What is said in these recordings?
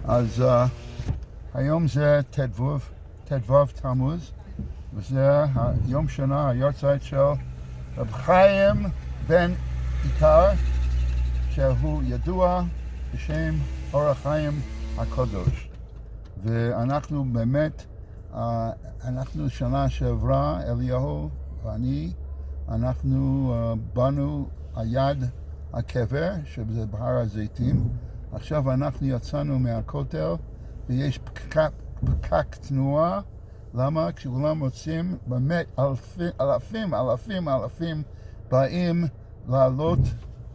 אז היום זה ט"ו תמוז, וזה יום שנה, היארצייט של רב חיים בן איתר, שהוא ידוע בשם האור החיים הקדוש. ואנחנו באמת, אנחנו שנה שעברה, אליהו ואני, אנחנו באנו על יד הקבר, שזה בהר הזיתים. עכשיו אנחנו יצאנו מהכותל ויש פקק תנועה. למה? כשכולם רוצים, באמת אלפים באים לעלות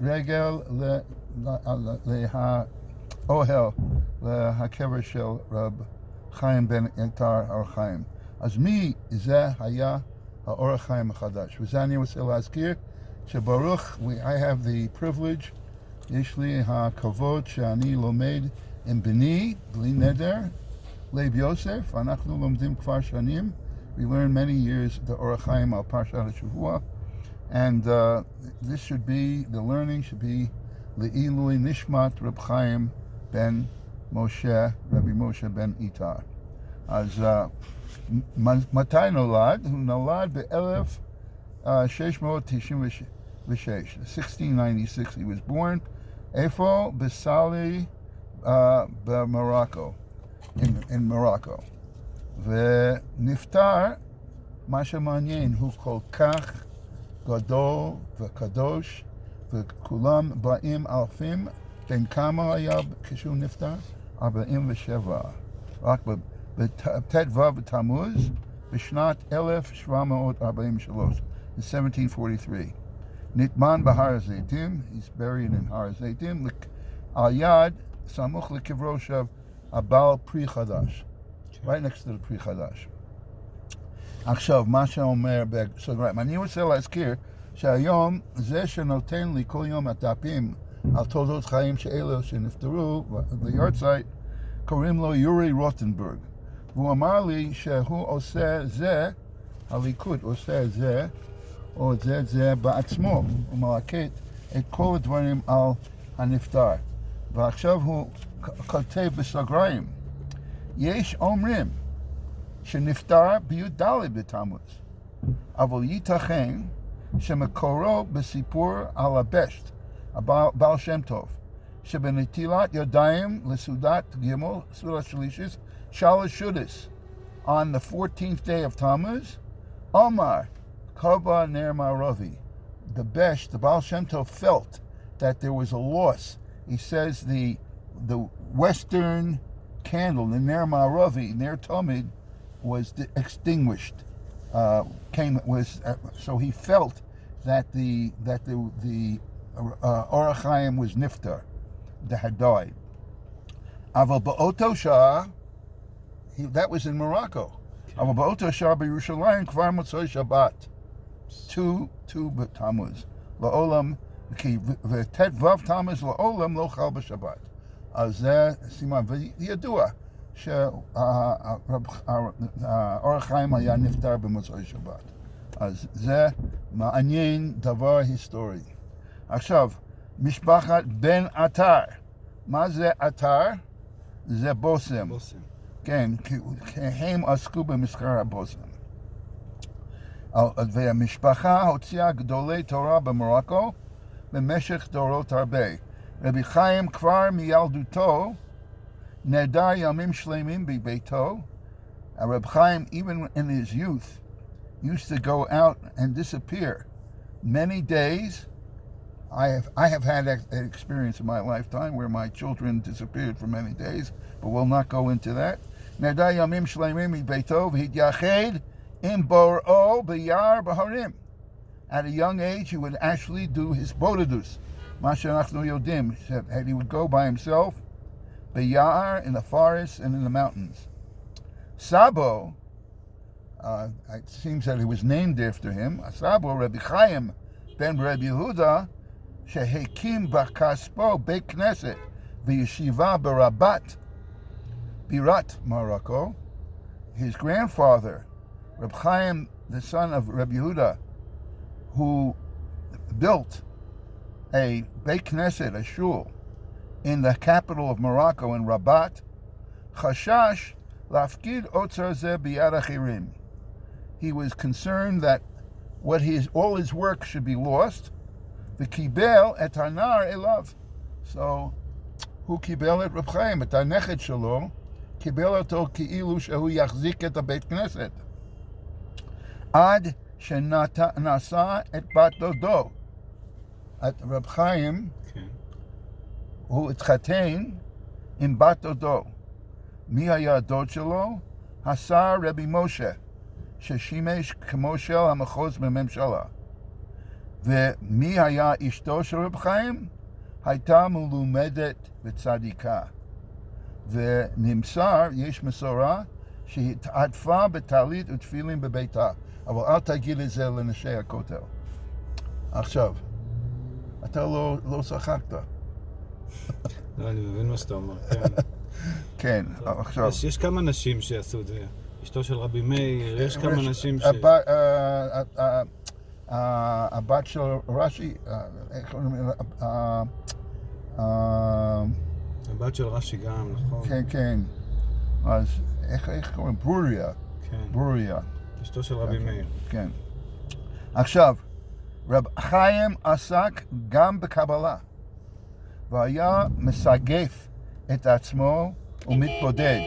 רגל לאוהל, לקבר של רב חיים בן איתר האור החיים. אז מי זה היה האור החיים החדש? וזה אני רוצה להזכיר שברוך, I have the privilege, יש לי הכבוד שאני לומד עם בני, בלי נדר, לב יוסף. אנחנו לומדים כבר שנים. We learn many years the אור החיים על פרשת השבוע. And this should be, the learning should be לעילוי נשמת רב חיים בן משה, רבי משה בן איתר. אז מתי נולד? הוא נולד ב-1696. 1696 he was born. איפה? בסאלי, במרוקו. in Morocco. ונפטר, מה שמעניין, הוא כל כך גדול וקדוש, וכולם באים אלפים. בין כמה היה כשהוא נפטר? 47. רק בט"ו בתמוז, בשנת 1743, in 1743. נטמן בהר הזיתים, he's buried in הר הזיתים, על יד, סמוך לקברו של הבעל פרי חדש, right next to the פרי חדש. עכשיו, מה שאומר בסוגריים, אני רוצה להזכיר שהיום זה שנותן לי כל יום הדפים על תולדות חיים שאלו שנפטרו ליארצייט, קוראים לו יורי רוטנברג, והוא אמר לי שהוא עושה זה, הליכוד עושה זה, או זה בעצמו, הוא מלקט את כל הדברים על הנפטר. ועכשיו הוא כותב בסוגריים, יש אומרים שנפטר בי"ד בתמוז, אבל ייתכן שמקורו בסיפור על הבשט, בעל שם טוב, שבנטילת ידיים לסעודת גימל, סעודת שלישית, שלוש שודס, on the 14th day of Tammuz, Omar, Kava Ner Maravi, the Besh, the Baal Shem Tov felt that there was a loss. He says the western candle, the Ner Maravi, Ner Tomid, was extinguished. So he felt that the Or HaChaim was niftar, that had died. Aval ba'oto shah, that was in Morocco. Aval ba'oto shah b'Yerushalayim kvar motzoi Shabbat. Two Tammuz. La'olam, וט"ו תמוז לעולם לא חל בשבת. אז זה סימן, וידוע שהאור החיים היה נפטר במוצאי שבת. אז זה מעניין, דבר היסטורי. עכשיו, משפחת בן עטר. מה זה עטר? זה בושם. כן, הם עסקו במסחר הבושם. והמשפחה הוציאה גדולי תורה במרוקו במשך דורות הרבה. רבי חיים כבר מילדותו נעדר ימים שלמים בביתו. Reb Chaim, even in his youth, used to go out and disappear. Many days, I have had an experience in my lifetime where my children disappeared for many days, but we'll not go into that. נעדר ימים שלמים בביתו והתייחד in Bor'o b'yar b'harim. At a young age, he would actually do his bodadus. Masha nachnu yodim, that he would go by himself, b'yar, in the forest and in the mountains. Sabo, it seems that he was named after him. Sabo, Rabbi Chaim ben Rabbi Yehuda, shehekim b'kaspo beit knesset v'yeshiva b'rabat, Birat, Morocco. His grandfather, Reb Chaim, the son of Reb Yehuda, who built a Beit Knesset, a shul, in the capital of Morocco, in Rabat, חשש להפקיד אוצר זה ביד אחרים. He was concerned that all his work should be lost, וקיבל את הנער אליו. So, הוא קיבל את רב חיים, את הנכד שלו, קיבל אותו כאילו שהוא יחזיק את הבית כנסת. עד שנשא את בת דודו. את רב חיים, הוא התחתן עם בת דודו. מי היה הדוד שלו? השר רבי משה, ששימש כמושל המחוז בממשלה. ומי היה אשתו של רב חיים? הייתה מלומדת וצדיקה. ונמסר, יש מסורה, שהתעטפה בטלית ותפילין בביתה. אבל אל תגיד את זה לנשי הכותל. עכשיו, אתה לא שחקת. לא, אני מבין מה שאתה אומר, כן. כן, עכשיו. יש כמה נשים שעשו את זה. אשתו של רבי מאיר, יש כמה נשים ש... הבת של רש"י, איך קוראים לה? הבת של רש"י גם, נכון. כן, כן. אז איך קוראים? ברוריה. כן. ברוריה. אשתו של רבי מאיר. כן. עכשיו, רב חיים עסק גם בקבלה, והיה מסגף את עצמו ומתבודד.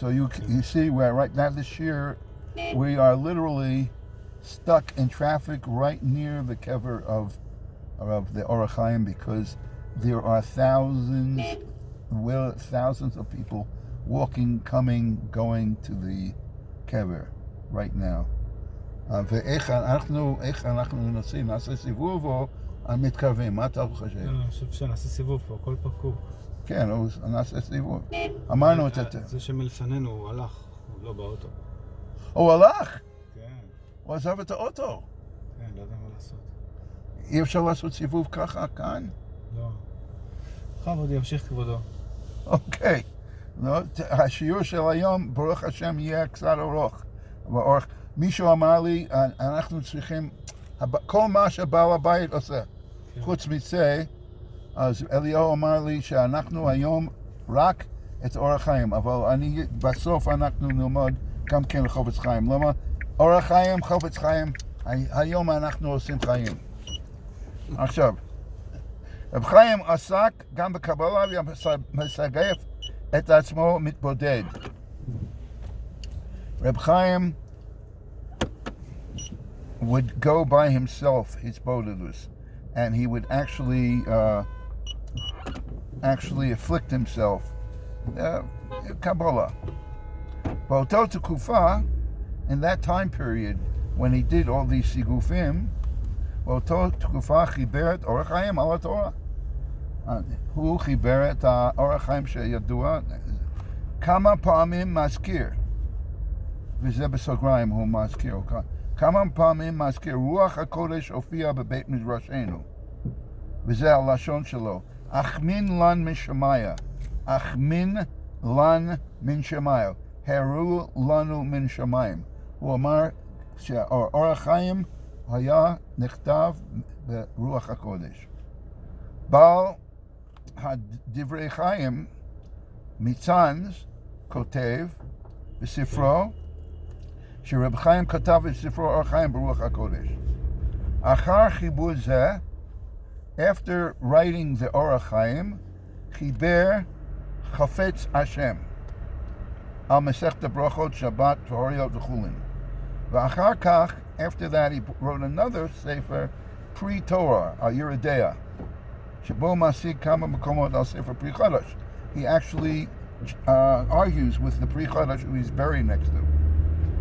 So you see where right now this year we are literally stuck in traffic right near the kever of the Or HaChaim because there are thousands of people walking, coming, going to the kever right now. ואיך אנחנו נעשה סיבוב או מתקרבים? מה אתה חושב? אני חושב שנעשה סיבוב פה, הכל פקוק. כן, נעשה סיבוב. אמרנו את זה. זה שמלפנינו הוא הלך, הוא לא באוטו. הוא הלך? כן. הוא עזב את האוטו. כן, לא יודע מה לעשות. אי אפשר לעשות סיבוב ככה כאן? לא. לכבוד ימשיך כבודו. אוקיי. השיעור של היום, ברוך השם, יהיה קצת ארוך. מישהו אמר לי, אנחנו צריכים, כל מה שבעל הבית עושה. חוץ מזה, אז אליהו אמר לי שאנחנו היום רק את אור החיים, אבל בסוף אנחנו נלמד גם כן לחופץ חיים. למה? אור החיים, חופץ חיים, היום אנחנו עושים חיים. עכשיו, רב חיים עסק גם בקבלה ומסגף את עצמו מתבודד. רב חיים would go by himself, his bodilus, and he would actually afflict himself. Kabbalah. באותו תקופה, in that time period, when he did all these sigufim, באותו תקופה חיבר את אור החיים על התורה. הוא חיבר את האור החיים שידוע כמה פעמים מזכיר, וזה בסוגריים הוא מזכיר, כמה פעמים מזכיר, רוח הקודש הופיע בבית מדרשנו, וזה הלשון שלו, אחמין לן משמיה, אחמין לן מן שמיה, הראו לנו מן שמיים. הוא אמר שהאור החיים היה נכתב ברוח הקודש. בעל הדברי חיים מצאנז כותב בספרו שרב חיים כתב את ספרו אור חיים ברוח הקודש. אחר חיבור זה, after writing the אור החיים, חיבר חפץ השם על מסכת הברכות, שבת, טהוריות וכולין. ואחר כך, after that, he wrote another sefer pre-Torah, על ירדיה, שבו משיג כמה מקומות על ספר פרי חדש. He actually argues with the פרי חדש who he's buried next to.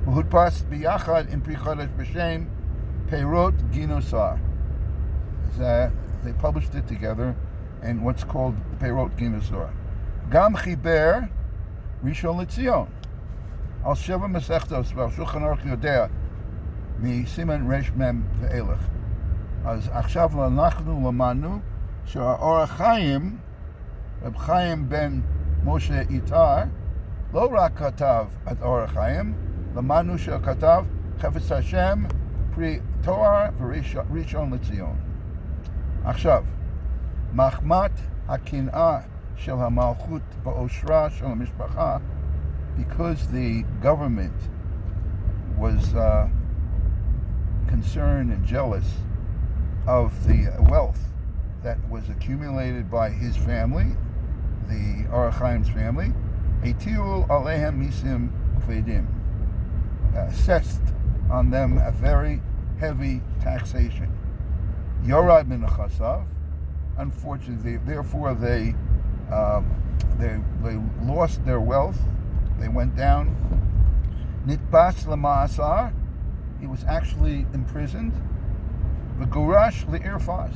והודפס ביחד עם פרי חדש בשם פירות גינוסר. They published it together in what's called פירות גינוסר. גם חיבר ראשון לציון על 7 מסכתות ועל שולחן ערוך יודע מסימן רש מם ואילך. אז עכשיו אנחנו למדנו שהאור החיים, רב חיים בן משה איתר, לא רק כתב את אור החיים, למדנו שכתב חפץ השם, פרי תואר וראשון לציון. עכשיו, מחמת הקנאה של המלכות באושרה של המשפחה, because the government was concerned and jealous of the wealth that was accumulated by his family, the Haim's family, הטילו עליהם מיסים כבדים, assessed on them a very heavy taxation. Yorad min chasav, unfortunately, therefore they lost their wealth. They went down. Nitbas l'ma'asar, he was actually imprisoned. V'gurash li'ir Faz,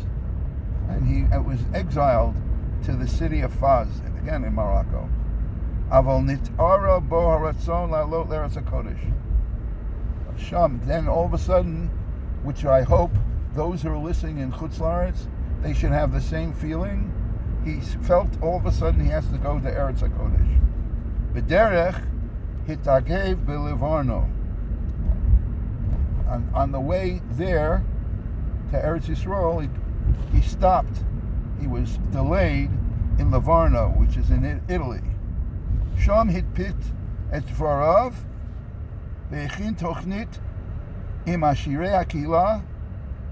and he was exiled to the city of Faz, and again in Morocco. Aval nit'ara bo haratzon la'alot l'eretz HaKodesh. Sham, then all of a sudden, which I hope those who are listening in Chutz La'aretz, they should have the same feeling. He felt all of a sudden he has to go to Eretz HaKodesh. B'derech hitagev b'Livorno. On the way there to Eretz Yisrael, he stopped. He was delayed in Livorno, which is in Italy. Sham hitpit et dvarav ve'echin tochnit im ashirei hakila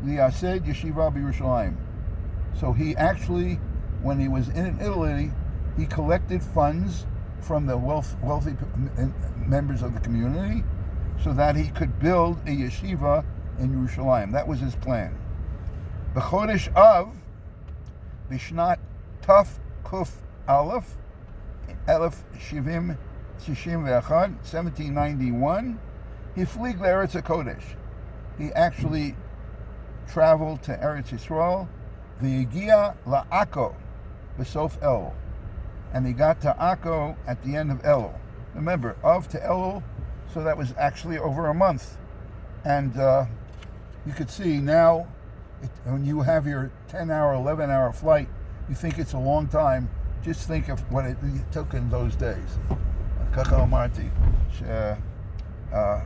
liyased yeshiva b'Yerushalayim. So he actually, when he was in Italy, he collected funds from the wealthy members of the community so that he could build a yeshiva in Yerushalayim. That was his plan. B'chodesh Av, Bishnat Taf Kuf Aleph, Elef Shivim Shishim Ve'achad, 1791, he flew to Eretz HaKodesh. He actually traveled to Eretz Yisrael, V'yigia la'Akko, B'sof Elul. And he got to Akko at the end of Elul. Remember, Av to Elul, so that was actually over a month. And you could see now, when you have your 10-hour, 11-hour flight, you think it's a long time. Just think of what it took in those days. ככה אמרתי,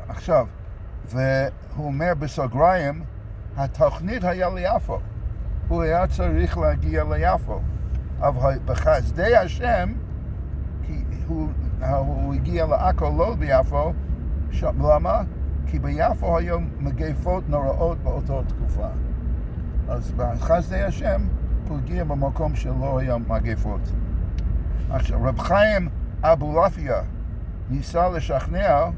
עכשיו, והוא אומר בסוגריים, התוכנית היה ליפו. הוא היה צריך להגיע ליפו. אבל בחסדי השם, כי הוא הגיע לעכו לא ביפו, למה? כי ביפו היו מגפות נוראות באותה תקופה. אז בחסדי השם, הוא הגיע במקום שלא היה מגפות. עכשיו, רב חיים אבולעפיה ניסה לשכנע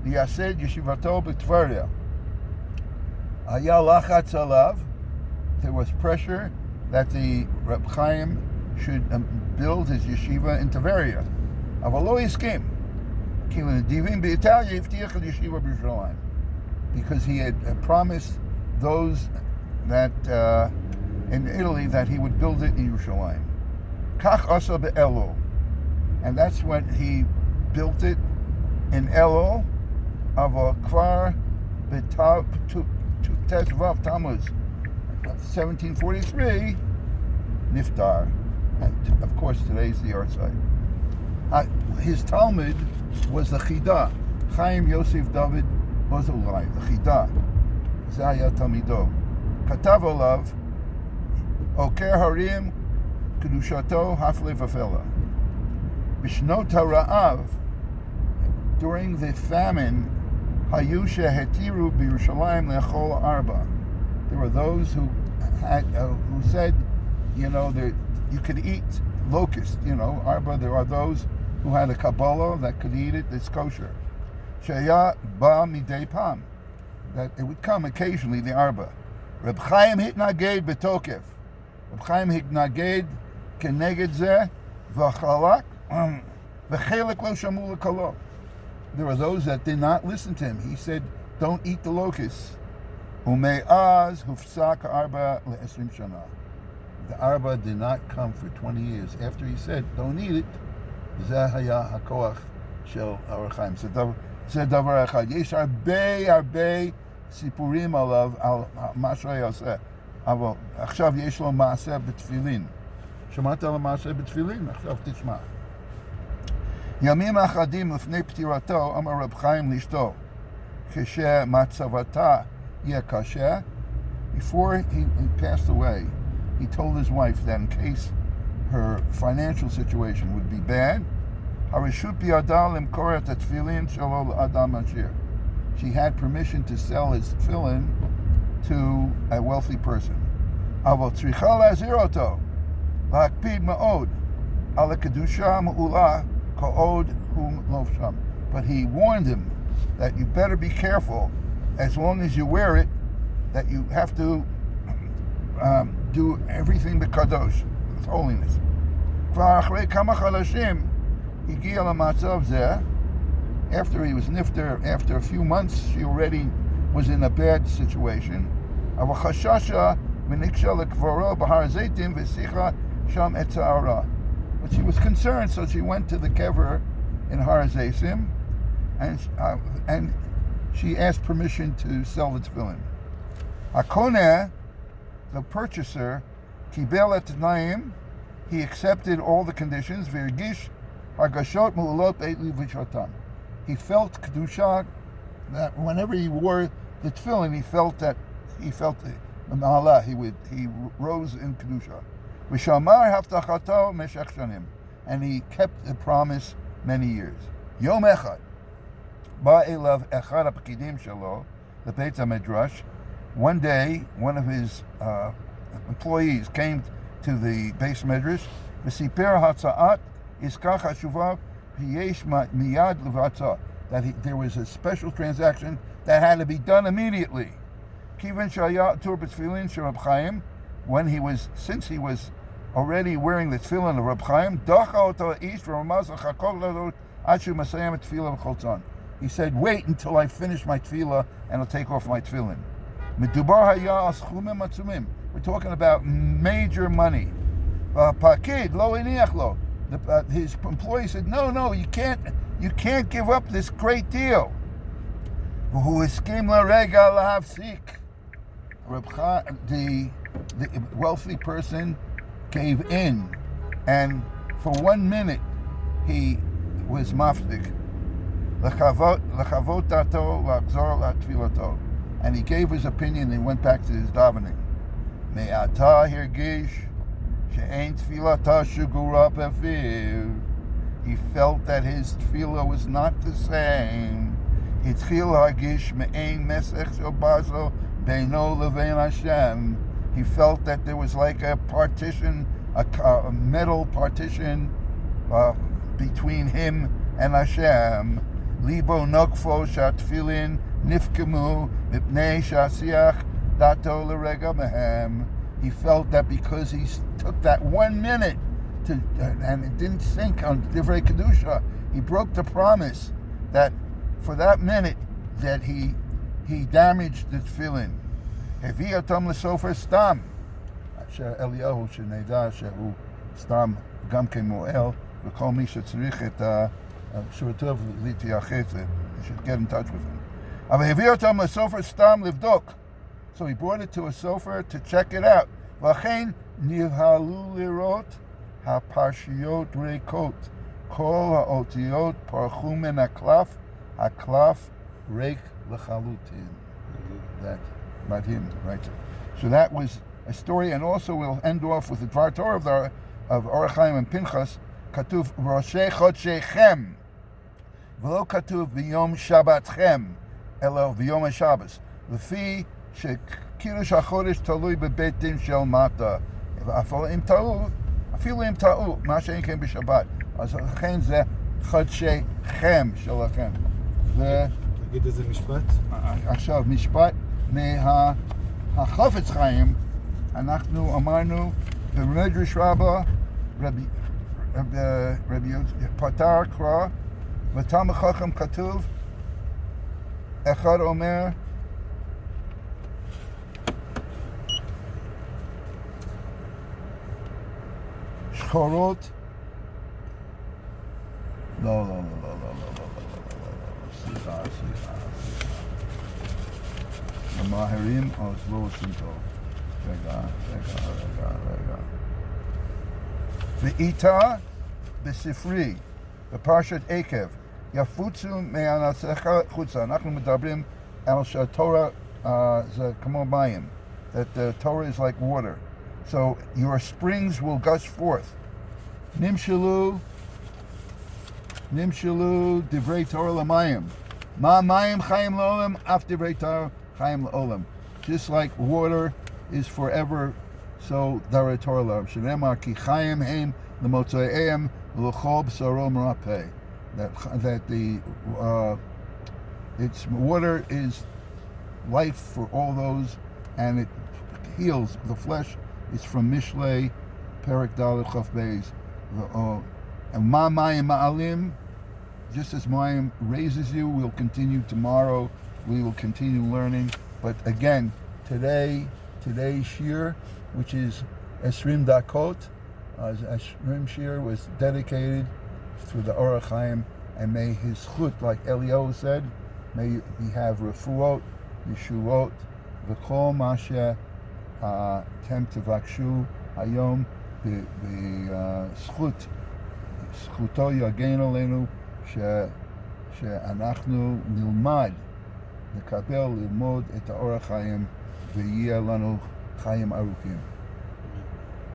לייסד ישיבתו בטבריה. היה לחץ עליו, there was pressure that the Reb Chaim should build his yeshiva in Tveria. אבל לא הסכים. כי לנדיבים באיטליה הבטיח את ישיבה בירושלים. Because he had promised those that in Italy that he would build it in Yerushalayim. כך עשה באלול. And that's when he built it in Elul, אבל כבר בתש"ו תמוז 1743 niftar. And of course today's the Yahrtzeit. His Talmud was the Chidah, Chaim Yosef David Bozolai, the Chidah. זה היה תלמידו. כתב עליו, עוקר הרים קדושתו הפלא ופלא. בשנות הרעב, during the famine, היו שהתירו בירושלים לאכול ארבע. There were those who said, you know, that you could eat locust, you know, arba. There are those who had a Kabbalah that could eat it, it's kosher. Shaya ba midei pam, that it would come occasionally, the arba. Reb Chaim hitnaged betokef. Reb Chaim hitnaged keneged zeh v'chalak v'chelek lo shamu l'kalo. There were those that did not listen to him. He said, don't eat the locusts. Ume'az hufsak arba le'esrim shana. The arba did not come for 20 years. After he said, don't eat it, zeh haya hakoach shel האור החיים. זה דבר אחד. יש הרבה סיפורים עליו, על מה שהיה עושה. אבל עכשיו יש לו מעשה בתפילין. שמעת על המעשה בתפילין? עכשיו תשמע. ימים אחדים לפני פטירתו, אמר רב חיים לאשתו, כשמצבתה יהיה קשה, before he passed away, he told his wife that in case her financial situation would be bad. She had permission to sell his tefillin to a wealthy person. But he warned him that you better be careful, as long as you wear it, that you have to do everything b'kadosh, with holiness. After he was nifter, after a few months, she already was in a bad situation. But she was concerned, so she went to the kever in Har Zaytim, and she asked permission to sell the tefillin. Hakoneh, the purchaser, kibel et tnaim, he accepted all the conditions. V'irgish hargashot me'ulot beit livishatan. He felt kedusha, that whenever he wore the tefillin, he felt the ma'ala. He rose in kedusha. V'shamar haftachato meshech shanim, and he kept the promise many years. Yom echad ba elav echad hapkidim shelo lebeit hamedrash. One day, one of his employees came to the base medrash. V'siper hatza'at iskach hashuvav v'yesh miyad levatzah. That there was a special transaction that had to be done immediately. Kivan shaya tur b'tefillin shel Reb Chaim, since he was already wearing the tefillin of Reb Chaim, dacha oto ish v'ramaz l'chakol ladot achu masayam tefillah v'choltzon. He said, wait until I finish my tefillah and I'll take off my tefillin. Medubar haya as chumim atzumim. We're talking about major money. Pakid lo iniach lo. His employee said, no, you can't give up this great deal. Who eskim larega lahavsik. The wealthy person gave in, and for 1 minute he was maftik. Lechavot dato lachzor latfilato. And he gave his opinion and went back to his davening. Me'ata hirgish she'ein tfilata shugura befiv. He felt that his tefillah was not the same. Hitchil hargish me'ein mesech shobazo beino levein Hashem. He felt that there was like a partition, a metal partition between him and Hashem. Libo nokfo shatfilin nifkemu mipnei shasiach dato l'rega mehem. He felt that because he took that 1 minute and it didn't think on divrei kedusha, he broke the promise that for that minute that he damaged the tefillin. Hevi otam l'sofer stam. Eliyahu sheneda shehu stam gam kemoel v'kol mi shetzrich et shurtov litiachet. You should get in touch with him. Aber hevi otam l'sofer stam livdok. So he brought it to a sofer to check it out. V'achein nivhalu lirot haparshiyot reikot kol haotiyot parchu min haklaf reik lechalutin. That madhim, right? So that was a story, and also we'll end off with the Dvar Torah of Orachayim and Pinchas. Katuv Roshei Chodshechem, v'lo katuv b'yom Shabbatchem, elo b'yom HaShabbos. L'fi shekirush hachodesh talui bebeit din shel mata. Afilu im ta'u, ma she'en ken b'Shabbat. אז לכן זה חודשכם שלכם. תגיד איזה משפט? עכשיו, משפט מהחפץ חיים, אנחנו אמרנו במדרש רבה, רבי פתר קרא, בתלמוד חכם כתוב, אחד אומר, שחורות, לא, סליחה. המאהרים אז לא עושים טוב. רגע. ואיתה בספרי, בפרשת עקב, יפוצו מהנצחה חוצה. אנחנו מדברים על שהתורה זה כמו מים. That the Torah is like water. So your springs will gush forth. נמשלו דברי תורה למים. מה מים חיים לעולם? אף דברי תורה חיים לעולם. Just like water is forever, so דברי תורה לעולם. שנאמר כי חיים הם למוצאיהם ולכל בשרו מרפא. That the it's water is life for all those, and it heals the flesh. It's from Mishlei, Perek Daled Chaf Beis. And Ma Mayim Ma'alim, just as Mayim raises you, we'll continue tomorrow. We will continue learning. But again, today's shiur, which is Esrim Dakot, Esrim shiur was dedicated to the Or HaChaim, and may his chut, like Eliyahu said, may he have refuot, yeshuot, v'kol mashe tem tevakshu hayom b'zchut, zchuto yagen alenu שאנחנו נלמד, נקבל ללמוד את האור החיים ויהיה לנו חיים ארוכים.